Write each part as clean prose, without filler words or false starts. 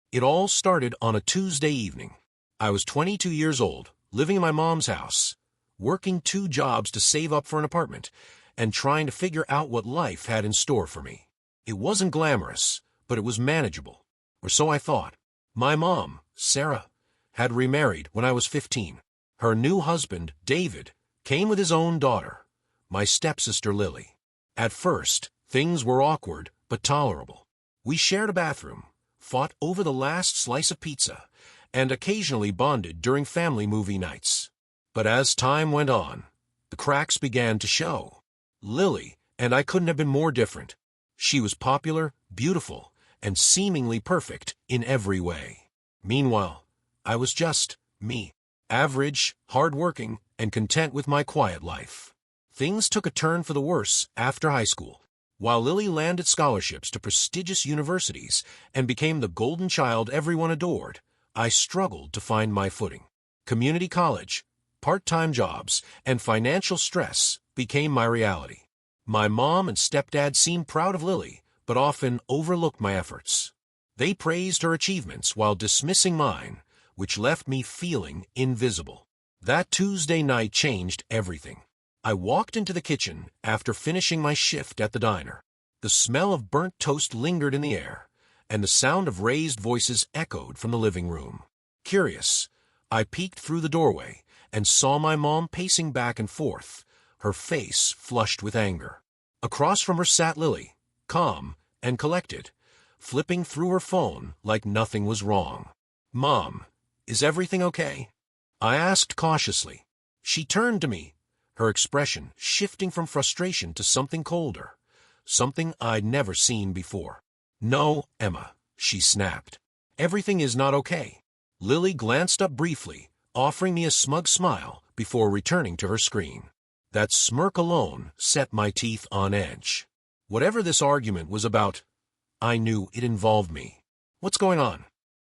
It all started on a Tuesday evening. I was 22 years old, living in my mom's house, working 2 jobs to save up for an apartment, and trying to figure out what life had in store for me. It wasn't glamorous, but it was manageable, or so I thought. My mom, Sarah, had remarried when I was 15. Her new husband, David, came with his own daughter, my stepsister Lily. At first, things were awkward but tolerable. We shared a bathroom, fought over the last slice of pizza, and occasionally bonded during family movie nights. But as time went on, the cracks began to show. Lily and I couldn't have been more different. She was popular, beautiful, and seemingly perfect in every way. Meanwhile, I was just me. Average, hard-working, and content with my quiet life. Things took a turn for the worse after high school. While Lily landed scholarships to prestigious universities and became the golden child everyone adored, I struggled to find my footing. Community college, part-time jobs, and financial stress became my reality. My mom and stepdad seemed proud of Lily, but often overlooked my efforts. They praised her achievements while dismissing mine, which left me feeling invisible. That Tuesday night changed everything. I walked into the kitchen after finishing my shift at the diner. The smell of burnt toast lingered in the air, and the sound of raised voices echoed from the living room. Curious, I peeked through the doorway and saw my mom pacing back and forth, her face flushed with anger. Across from her sat Lily, calm and collected, flipping through her phone like nothing was wrong. "Mom, is everything okay?" I asked cautiously. She turned to me, her expression shifting from frustration to something colder, something I'd never seen before. "No, Emma," she snapped. "Everything is not okay." Lily glanced up briefly, offering me a smug smile before returning to her screen. That smirk alone set my teeth on edge. Whatever this argument was about, I knew it involved me. "What's going on?"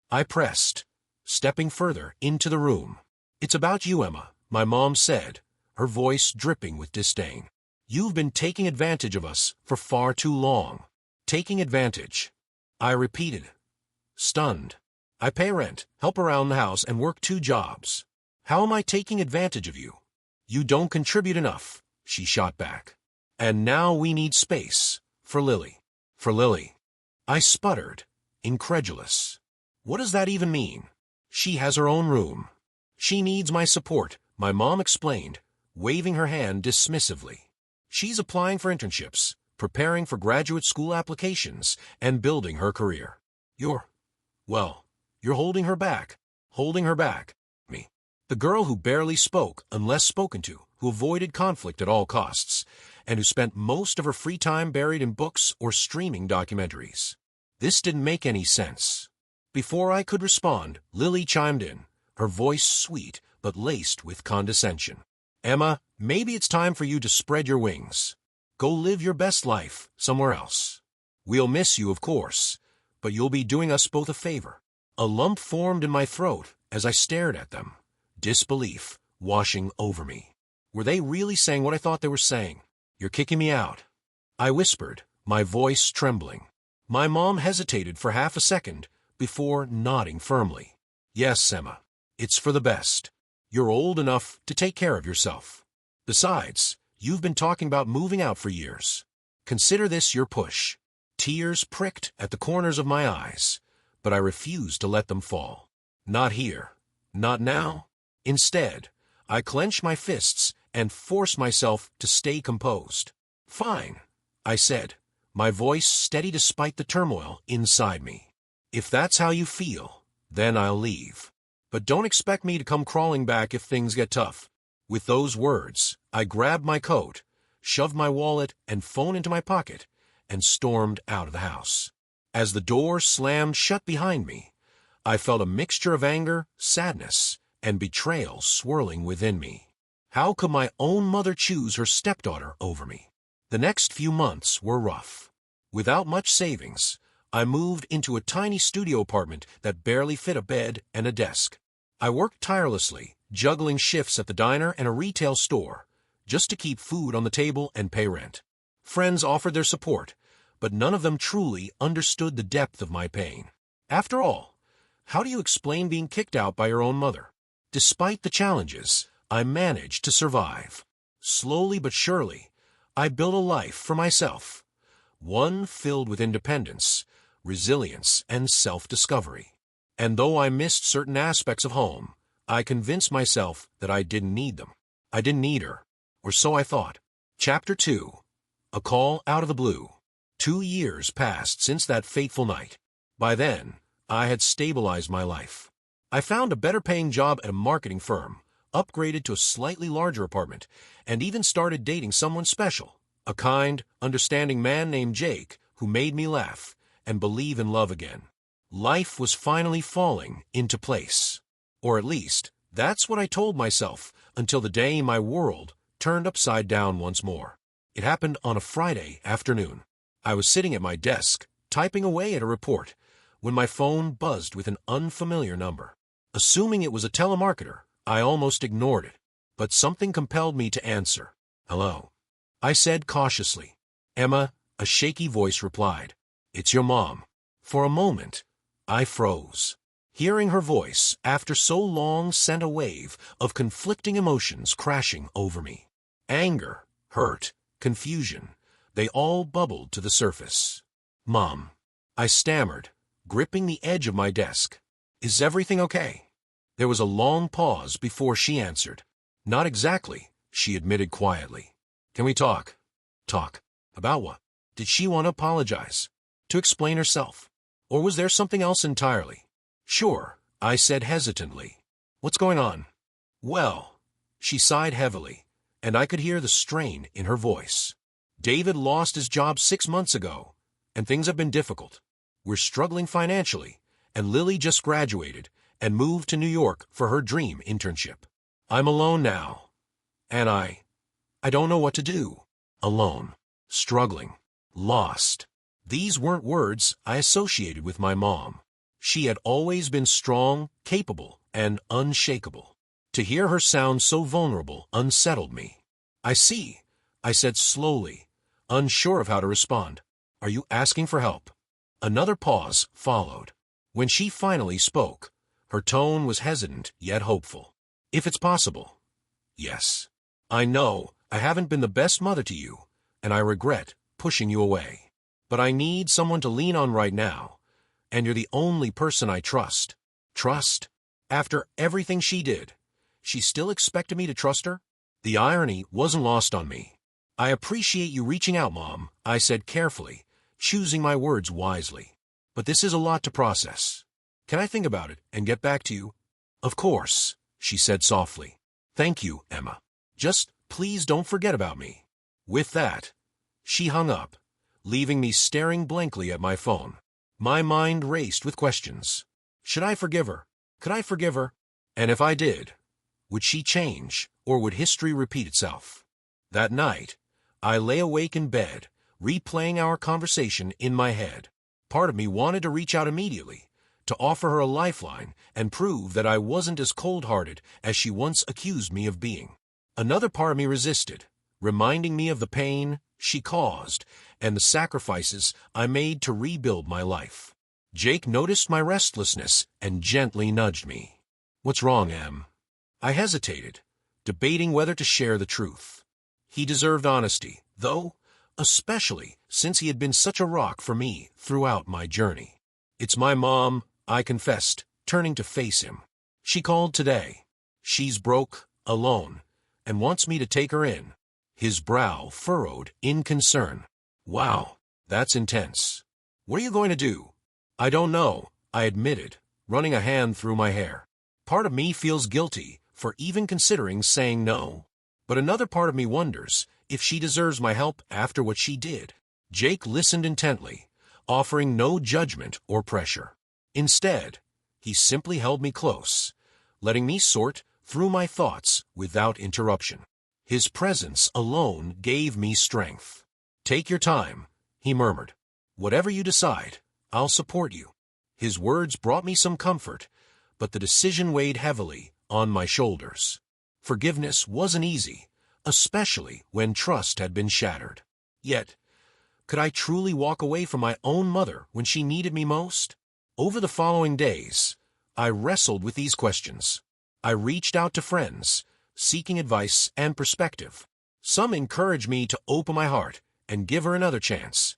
I pressed, stepping further into the room. "It's about you, Emma," my mom said, her voice dripping with disdain. "You've been taking advantage of us for far too long." "Taking advantage," I repeated, stunned. "I pay rent, help around the house, and work 2 jobs. How am I taking advantage of you?" "You don't contribute enough," she shot back. "And now we need space. For Lily." "For Lily." I sputtered, incredulous. "What does that even mean?" "She has her own room. She needs my support," my mom explained, waving her hand dismissively. "She's applying for internships, preparing for graduate school applications, and building her career. You're holding her back. Holding her back. Me. The girl who barely spoke unless spoken to, who avoided conflict at all costs, and who spent most of her free time buried in books or streaming documentaries. This didn't make any sense. Before I could respond, Lily chimed in, her voice sweet but laced with condescension. "Emma, maybe it's time for you to spread your wings. Go live your best life somewhere else. We'll miss you, of course, but you'll be doing us both a favor." A lump formed in my throat as I stared at them, disbelief washing over me. Were they really saying what I thought they were saying? "You're kicking me out," I whispered, my voice trembling. My mom hesitated for half a second before nodding firmly. "Yes, Emma, it's for the best. You're old enough to take care of yourself. Besides, you've been talking about moving out for years. Consider this your push." Tears pricked at the corners of my eyes, but I refused to let them fall. Not here. Not now. Instead, I clenched my fists and forced myself to stay composed. "Fine," I said, my voice steady despite the turmoil inside me. "If that's how you feel, then I'll leave. But don't expect me to come crawling back if things get tough." With those words, I grabbed my coat, shoved my wallet and phone into my pocket, and stormed out of the house. As the door slammed shut behind me, I felt a mixture of anger, sadness, and betrayal swirling within me. How could my own mother choose her stepdaughter over me? The next few months were rough. Without much savings, I moved into a tiny studio apartment that barely fit a bed and a desk. I worked tirelessly, juggling shifts at the diner and a retail store, just to keep food on the table and pay rent. Friends offered their support, but none of them truly understood the depth of my pain. After all, How do you explain being kicked out by your own mother? Despite the challenges, I managed to survive. Slowly but surely, I built a life for myself. One filled with independence, resilience, and self-discovery. And though I missed certain aspects of home, I convinced myself that I didn't need them. I didn't need her, or so I thought. Chapter 2. A Call Out of the Blue. 2 years passed since that fateful night. By then, I had stabilized my life. I found a better-paying job at a marketing firm, upgraded to a slightly larger apartment, and even started dating someone special, a kind, understanding man named Jake who made me laugh and believe in love again. Life was finally falling into place. Or at least, that's what I told myself until the day my world turned upside down once more. It happened on a Friday afternoon. I was sitting at my desk, typing away at a report, when my phone buzzed with an unfamiliar number. Assuming it was a telemarketer, I almost ignored it, but something compelled me to answer. "Hello," I said cautiously. "Emma," a shaky voice replied. "It's your mom." For a moment, I froze. Hearing her voice after so long sent a wave of conflicting emotions crashing over me. Anger, hurt, confusion, they all bubbled to the surface. "Mom," I stammered, gripping the edge of my desk. "Is everything okay?" There was a long pause before she answered. "Not exactly," she admitted quietly. "Can we talk?" "Talk? About what?" Did she want to apologize? To explain herself? Or was there something else entirely? "Sure," I said hesitantly. "What's going on?" "Well," she sighed heavily, and I could hear the strain in her voice. "David lost his job 6 months ago, and things have been difficult. We're struggling financially, and Lily just graduated and moved to New York for her dream internship. I'm alone now, and I don't know what to do. Alone, struggling, lost." These weren't words I associated with my mom. She had always been strong, capable, and unshakable. To hear her sound so vulnerable unsettled me. "I see," I said slowly, unsure of how to respond. "Are you asking for help?" Another pause followed. When she finally spoke, her tone was hesitant yet hopeful. "If it's possible, yes. I know I haven't been the best mother to you, and I regret pushing you away. But I need someone to lean on right now, and you're the only person I trust." Trust? After everything she did, she still expected me to trust her? The irony wasn't lost on me. "I appreciate you reaching out, Mom," I said carefully, choosing my words wisely. "But this is a lot to process. Can I think about it and get back to you?" "Of course," she said softly. "Thank you, Emma. Just please don't forget about me." With that, she hung up, leaving me staring blankly at my phone. My mind raced with questions. Should I forgive her? Could I forgive her? And if I did, would she change, or would history repeat itself? That night, I lay awake in bed, replaying our conversation in my head. Part of me wanted to reach out immediately, to offer her a lifeline and prove that I wasn't as cold-hearted as she once accused me of being. Another part of me resisted, reminding me of the pain she caused and the sacrifices I made to rebuild my life. Jake noticed my restlessness and gently nudged me. "What's wrong, Em?" I hesitated, debating whether to share the truth. He deserved honesty, though, especially since he had been such a rock for me throughout my journey. "It's my mom," I confessed, turning to face him. "She called today. She's broke, alone, and wants me to take her in." His brow furrowed in concern. "Wow, that's intense. What are you going to do?" "I don't know," I admitted, running a hand through my hair. Part of me feels guilty for even considering saying no. But another part of me wonders if she deserves my help after what she did. Jake listened intently, offering no judgment or pressure. Instead, he simply held me close, letting me sort through my thoughts without interruption. His presence alone gave me strength. "Take your time," he murmured. "Whatever you decide, I'll support you." His words brought me some comfort, but the decision weighed heavily on my shoulders. Forgiveness wasn't easy, especially when trust had been shattered. Yet, could I truly walk away from my own mother when she needed me most? Over the following days, I wrestled with these questions. I reached out to friends, seeking advice and perspective. Some encouraged me to open my heart and give her another chance,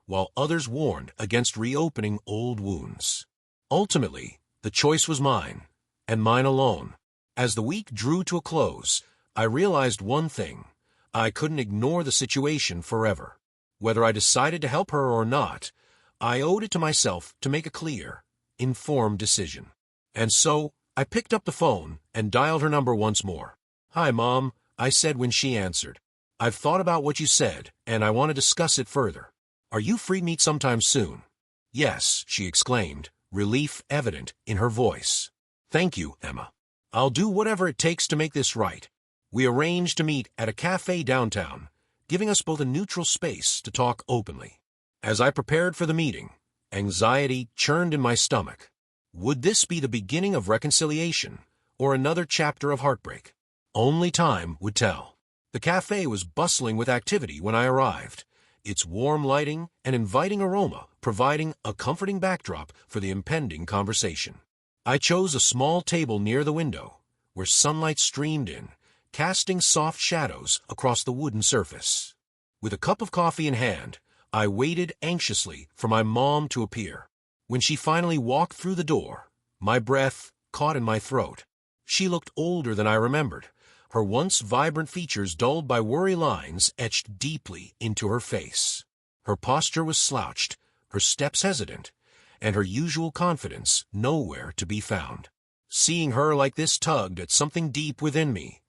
while others warned against reopening old wounds. Ultimately, the choice was mine, and mine alone. As the week drew to a close, I realized one thing: I couldn't ignore the situation forever. Whether I decided to help her or not, I owed it to myself to make a clear, informed decision. And so, I picked up the phone and dialed her number once more. "Hi, Mom," I said when she answered. "I've thought about what you said, and I want to discuss it further. Are you free to meet sometime soon?" "Yes," she exclaimed, relief evident in her voice. "Thank you, Emma. I'll do whatever it takes to make this right." We arranged to meet at a cafe downtown, giving us both a neutral space to talk openly. As I prepared for the meeting, anxiety churned in my stomach. Would this be the beginning of reconciliation, or another chapter of heartbreak? Only time would tell. The cafe was bustling with activity when I arrived, its warm lighting and inviting aroma providing a comforting backdrop for the impending conversation. I chose a small table near the window, where sunlight streamed in, casting soft shadows across the wooden surface. With a cup of coffee in hand, I waited anxiously for my mom to appear. When she finally walked through the door, my breath caught in my throat. She looked older than I remembered, her once vibrant features dulled by worry lines etched deeply into her face. Her posture was slouched, her steps hesitant, and her usual confidence nowhere to be found. Seeing her like this tugged at something deep within me,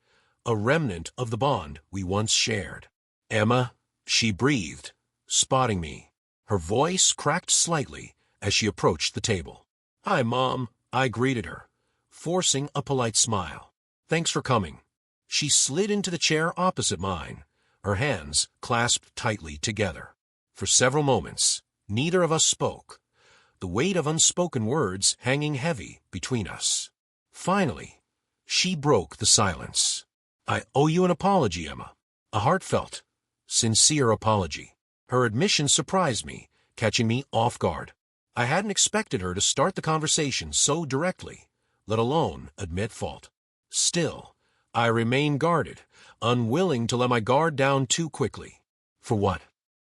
a remnant of the bond we once shared. "Emma," she breathed, spotting me. Her voice cracked slightly as she approached the table. "Hi, Mom," I greeted her, forcing a polite smile. "Thanks for coming." She slid into the chair opposite mine, her hands clasped tightly together. For several moments, neither of us spoke, the weight of unspoken words hanging heavy between us. Finally, she broke the silence. "I owe you an apology, Emma. A heartfelt, sincere apology." Her admission surprised me, catching me off guard. I hadn't expected her to start the conversation so directly, let alone admit fault. Still, I remained guarded, unwilling to let my guard down too quickly. "For what?"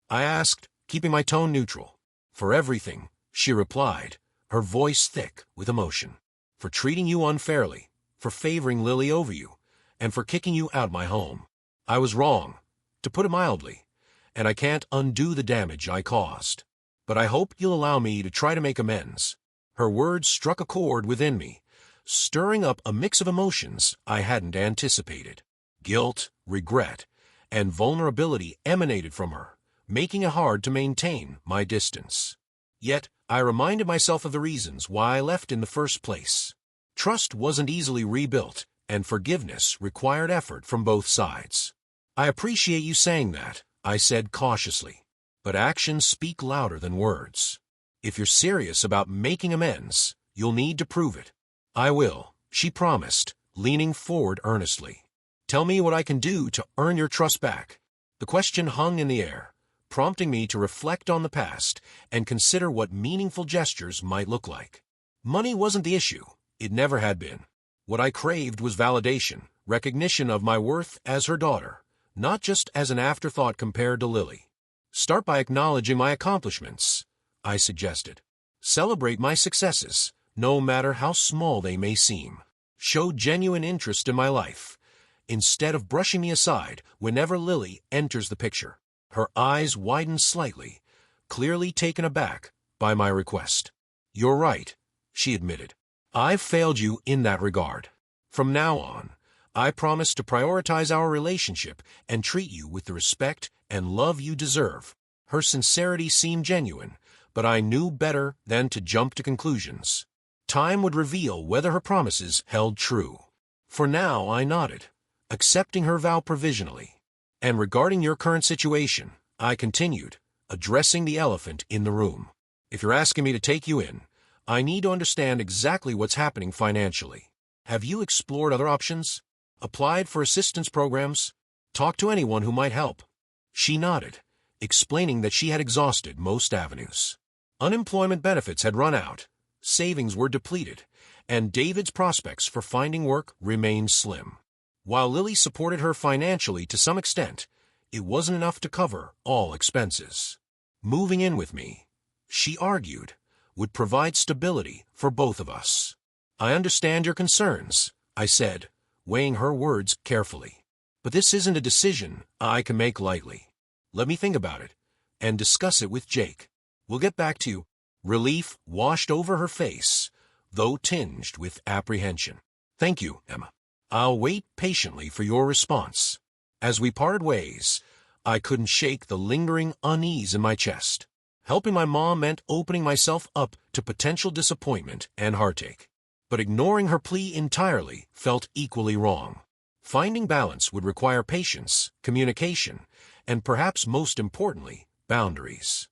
I asked, keeping my tone neutral. "For everything," she replied, her voice thick with emotion. "For treating you unfairly, for favoring Lily over you, and for kicking you out my home. I was wrong, to put it mildly, and I can't undo the damage I caused. But I hope you'll allow me to try to make amends." Her words struck a chord within me, stirring up a mix of emotions I hadn't anticipated. Guilt, regret, and vulnerability emanated from her, making it hard to maintain my distance. Yet, I reminded myself of the reasons why I left in the first place. Trust wasn't easily rebuilt, and forgiveness required effort from both sides. "I appreciate you saying that," I said cautiously. "But actions speak louder than words. If you're serious about making amends, you'll need to prove it." "I will," she promised, leaning forward earnestly. "Tell me what I can do to earn your trust back." The question hung in the air, prompting me to reflect on the past and consider what meaningful gestures might look like. Money wasn't the issue. It never had been. What I craved was validation, recognition of my worth as her daughter, not just as an afterthought compared to Lily. "Start by acknowledging my accomplishments," I suggested. "Celebrate my successes, no matter how small they may seem. Show genuine interest in my life, instead of brushing me aside whenever Lily enters the picture." Her eyes widened slightly, clearly taken aback by my request. "You're right," she admitted. "I've failed you in that regard. From now on, I promise to prioritize our relationship and treat you with the respect and love you deserve." Her sincerity seemed genuine, but I knew better than to jump to conclusions. Time would reveal whether her promises held true. For now, I nodded, accepting her vow provisionally. "And regarding your current situation," I continued, addressing the elephant in the room. "If you're asking me to take you in, I need to understand exactly what's happening financially. Have you explored other options? Applied for assistance programs? Talked to anyone who might help?" She nodded, explaining that she had exhausted most avenues. Unemployment benefits had run out, savings were depleted, and David's prospects for finding work remained slim. While Lily supported her financially to some extent, it wasn't enough to cover all expenses. Moving in with me, she argued, would provide stability for both of us. I understand your concerns, I said, weighing her words carefully. But this isn't a decision I can make lightly. Let me think about it and discuss it with Jake. We'll get back to you. Relief washed over her face, though tinged with apprehension. Thank you, Emma. I'll wait patiently for your response. As we parted ways, I couldn't shake the lingering unease in my chest. Helping my mom meant opening myself up to potential disappointment and heartache. But ignoring her plea entirely felt equally wrong. Finding balance would require patience, communication, and perhaps most importantly, boundaries.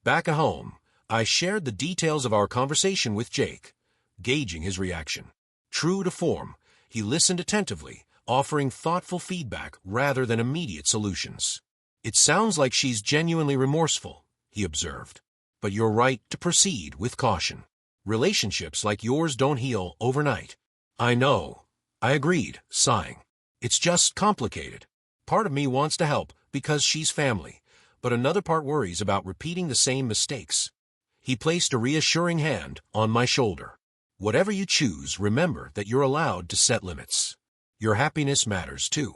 Back at home, I shared the details of our conversation with Jake, gauging his reaction. True to form, he listened attentively, offering thoughtful feedback rather than immediate solutions. It sounds like she's genuinely remorseful, he observed. But you're right to proceed with caution. Relationships like yours don't heal overnight. I know, I agreed, sighing. It's just complicated. Part of me wants to help because she's family, but another part worries about repeating the same mistakes. He placed a reassuring hand on my shoulder. Whatever you choose, remember that you're allowed to set limits. Your happiness matters too.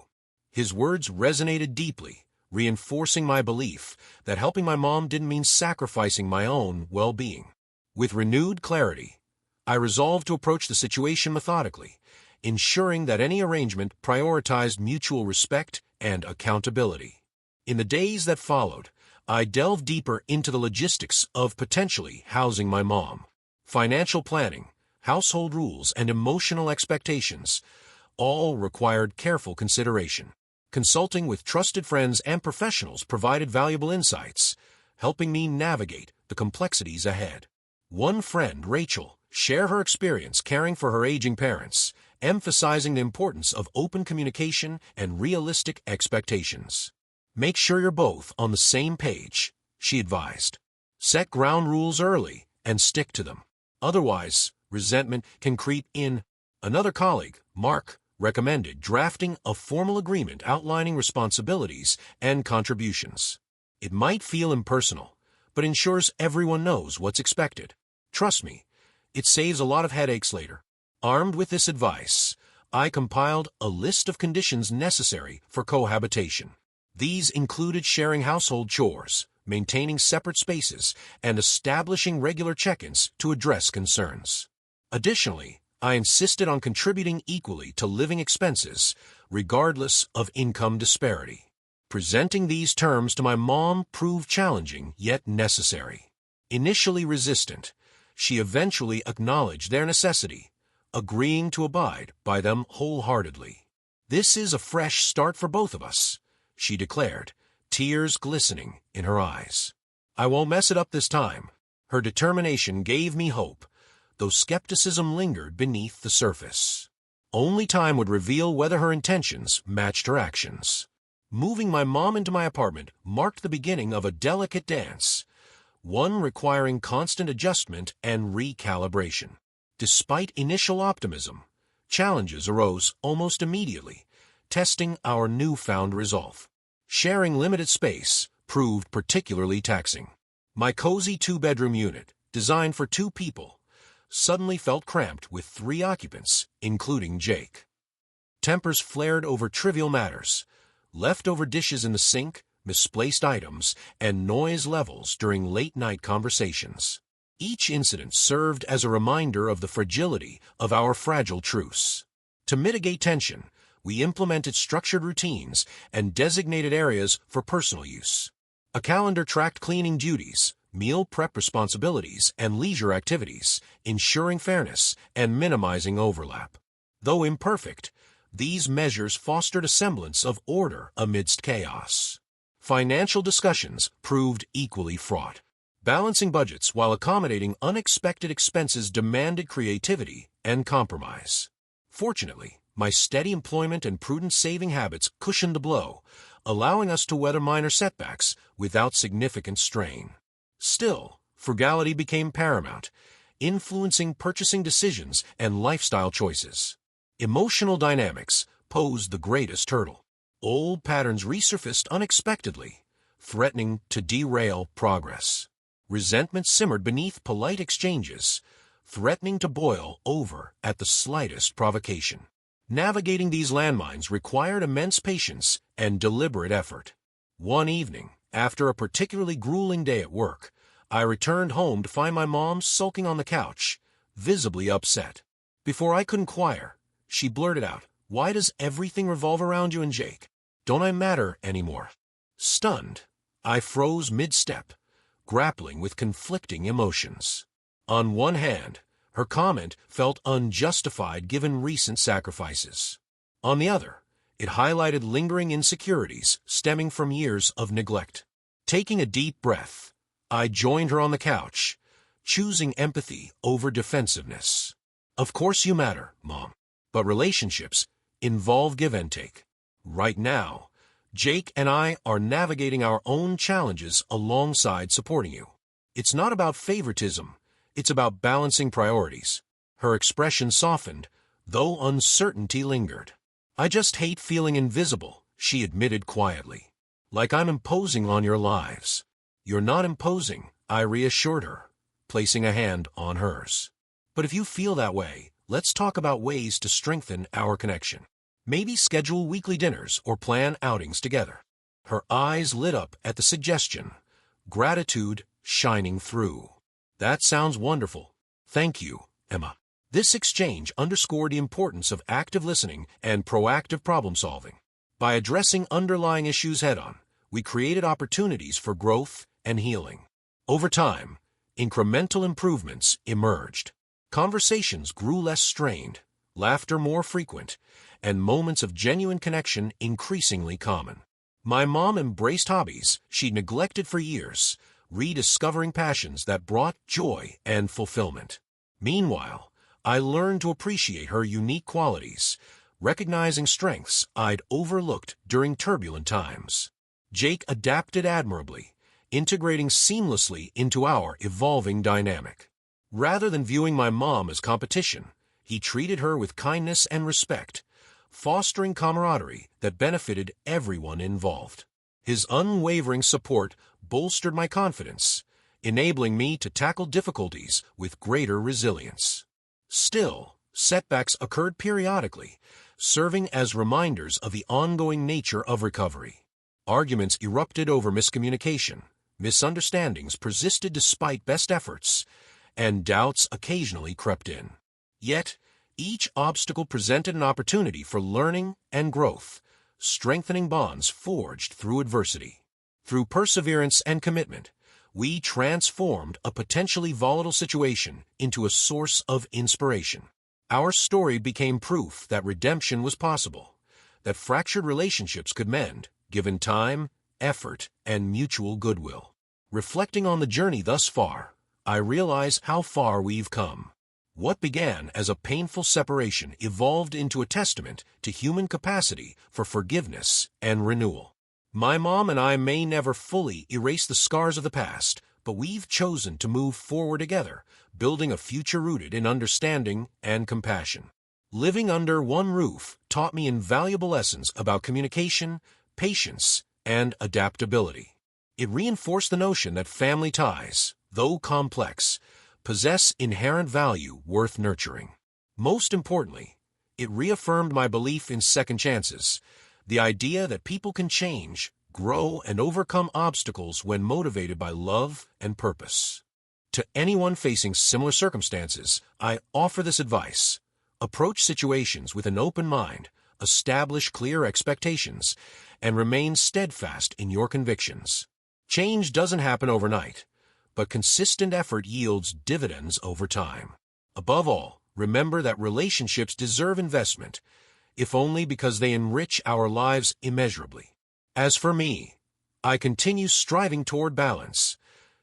His words resonated deeply, reinforcing my belief that helping my mom didn't mean sacrificing my own well-being. With renewed clarity, I resolved to approach the situation methodically, ensuring that any arrangement prioritized mutual respect and accountability. In the days that followed, I delved deeper into the logistics of potentially housing my mom. Financial planning, household rules, and emotional expectations all required careful consideration. Consulting with trusted friends and professionals provided valuable insights, helping me navigate the complexities ahead. One friend, Rachel, shared her experience caring for her aging parents, emphasizing the importance of open communication and realistic expectations. Make sure you're both on the same page, she advised. Set ground rules early and stick to them. Otherwise, resentment can creep in. Another colleague, Mark, recommended drafting a formal agreement outlining responsibilities and contributions. It might feel impersonal, but ensures everyone knows what's expected. Trust me, it saves a lot of headaches later. Armed with this advice, I compiled a list of conditions necessary for cohabitation. These included sharing household chores, maintaining separate spaces, and establishing regular check-ins to address concerns. Additionally, I insisted on contributing equally to living expenses, regardless of income disparity. Presenting these terms to my mom proved challenging yet necessary. Initially resistant, she eventually acknowledged their necessity, agreeing to abide by them wholeheartedly. This is a fresh start for both of us, she declared, tears glistening in her eyes. I won't mess it up this time. Her determination gave me hope, though skepticism lingered beneath the surface. Only time would reveal whether her intentions matched her actions. Moving my mom into my apartment marked the beginning of a delicate dance, one requiring constant adjustment and recalibration. Despite initial optimism, challenges arose almost immediately, testing our newfound resolve. Sharing limited space proved particularly taxing. My cozy two-bedroom unit, designed for 2 people, suddenly felt cramped with 3 occupants, including Jake. Tempers flared over trivial matters, leftover dishes in the sink, misplaced items, and noise levels during late-night conversations. Each incident served as a reminder of the fragility of our fragile truce. To mitigate tension, we implemented structured routines and designated areas for personal use. A calendar tracked cleaning duties, meal prep responsibilities, and leisure activities, ensuring fairness and minimizing overlap. Though imperfect, these measures fostered a semblance of order amidst chaos. Financial discussions proved equally fraught. Balancing budgets while accommodating unexpected expenses demanded creativity and compromise. Fortunately, my steady employment and prudent saving habits cushioned the blow, allowing us to weather minor setbacks without significant strain. Still, frugality became paramount, influencing purchasing decisions and lifestyle choices. Emotional dynamics posed the greatest hurdle. Old patterns resurfaced unexpectedly, threatening to derail progress. Resentment simmered beneath polite exchanges, threatening to boil over at the slightest provocation. Navigating these landmines required immense patience and deliberate effort. One evening, after a particularly grueling day at work, I returned home to find my mom sulking on the couch, visibly upset. Before I could inquire, she blurted out, "Why does everything revolve around you and Jake? Don't I matter anymore?" Stunned, I froze mid-step, grappling with conflicting emotions. On one hand, her comment felt unjustified given recent sacrifices. On the other, it highlighted lingering insecurities stemming from years of neglect. Taking a deep breath, I joined her on the couch, choosing empathy over defensiveness. "Of course you matter, Mom, but relationships involve give and take. Right now, Jake and I are navigating our own challenges alongside supporting you. It's not about favoritism, it's about balancing priorities." Her expression softened, though uncertainty lingered. "I just hate feeling invisible," she admitted quietly. "Like I'm imposing on your lives." "You're not imposing," I reassured her, placing a hand on hers. "But if you feel that way, let's talk about ways to strengthen our connection. Maybe schedule weekly dinners or plan outings together." Her eyes lit up at the suggestion, gratitude shining through. "That sounds wonderful. Thank you, Emma." This exchange underscored the importance of active listening and proactive problem-solving. By addressing underlying issues head-on, we created opportunities for growth and healing. Over time, incremental improvements emerged. Conversations grew less strained, laughter more frequent, and moments of genuine connection increasingly common. My mom embraced hobbies she'd neglected for years, rediscovering passions that brought joy and fulfillment. Meanwhile, I learned to appreciate her unique qualities, recognizing strengths I'd overlooked during turbulent times. Jake adapted admirably, integrating seamlessly into our evolving dynamic. Rather than viewing my mom as competition, he treated her with kindness and respect, fostering camaraderie that benefited everyone involved. His unwavering support bolstered my confidence, enabling me to tackle difficulties with greater resilience. Still, setbacks occurred periodically, serving as reminders of the ongoing nature of recovery. Arguments erupted over miscommunication, misunderstandings persisted despite best efforts, and doubts occasionally crept in. Yet, each obstacle presented an opportunity for learning and growth, strengthening bonds forged through adversity. Through perseverance and commitment, we transformed a potentially volatile situation into a source of inspiration. Our story became proof that redemption was possible, that fractured relationships could mend, given time, effort, and mutual goodwill. Reflecting on the journey thus far, I realize how far we've come. What began as a painful separation evolved into a testament to human capacity for forgiveness and renewal. My mom and I may never fully erase the scars of the past, but we've chosen to move forward together, building a future rooted in understanding and compassion. Living under one roof taught me invaluable lessons about communication, patience, and adaptability. It reinforced the notion that family ties, though complex, possess inherent value worth nurturing. Most importantly, it reaffirmed my belief in second chances, the idea that people can change, grow, and overcome obstacles when motivated by love and purpose. To anyone facing similar circumstances, I offer this advice. Approach situations with an open mind, establish clear expectations, and remain steadfast in your convictions. Change doesn't happen overnight, but consistent effort yields dividends over time. Above all, remember that relationships deserve investment, if only because they enrich our lives immeasurably. As for me, I continue striving toward balance,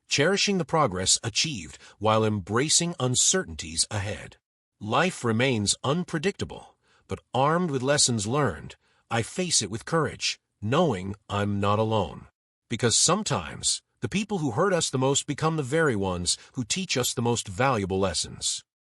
cherishing the progress achieved while embracing uncertainties ahead. Life remains unpredictable, but armed with lessons learned, I face it with courage, knowing I'm not alone. Because sometimes, The people who hurt us the most become the very ones who teach us the most valuable lessons.